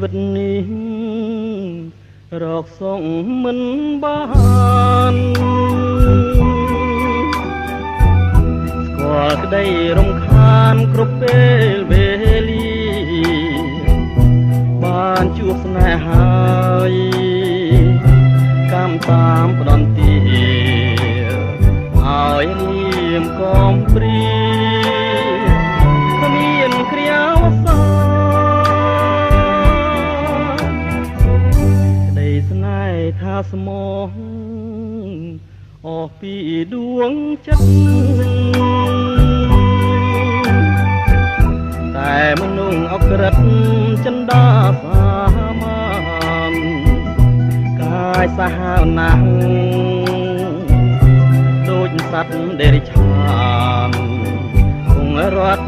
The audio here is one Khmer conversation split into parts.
វិតនេះរកសងមិនបានស្គាល់ក្តីរំខានគ្រប់ពេលវេលាបានជួបស្នេហ៍ហើយកម្មតាមផ្ដន់ទាឲ្យលៀមកំព្រាគ្មានគ្រាវសាក្តីស្នេហ៍ថាស្មោះអស់ពីដួងចិត្តតែមនុស្សអក្រិតចិន្តាសាមានកាយសាហាវណាស់ដូចសត្វដេរិឆានគង់រត់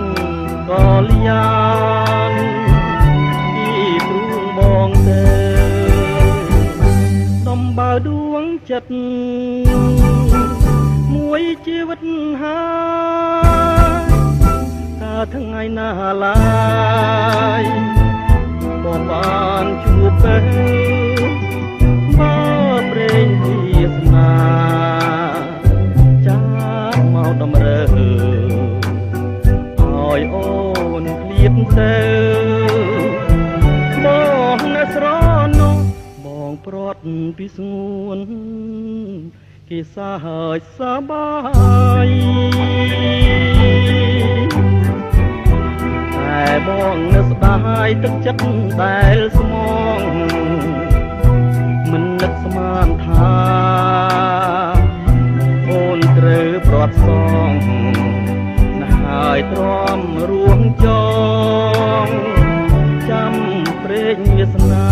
ក៏លៀនពីទ្រូងបងទៅដំបើដួងចិត្តមួយជីវិតហើយថាថ្ងៃណាឡើយបងបានជួបទៅមកព្រេងវាសនាចាស់មកតម្រើឲ្យអូនឃ្លាតទៅបងនៅស្រណោះបងព្រាត់ពីស្ងួនគេសាហើយសបាយតែបងនៅស្ដាយទឹកចិត្តដែលស្មងមិននឹកស្មានថាអូនត្រូវព្រាត់សងណាស់ហើយទ្រាំរួមចងចាំព្រេងវាសនា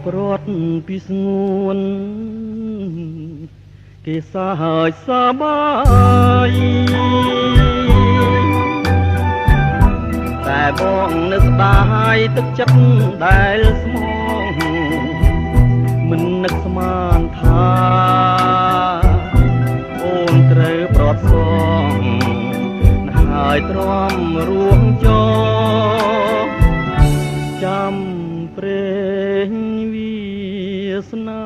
ព្រាត់ពីស្ងួនគេសាហើយសបាយតែបងនៅស្ដាយទឹកចិត្តដែលស្មងមិននឹកស្មានថាអូនត្រូវព្រាត់សងណាស់ហើយទ្រាំរួមចងចាំព្រេងវាសនា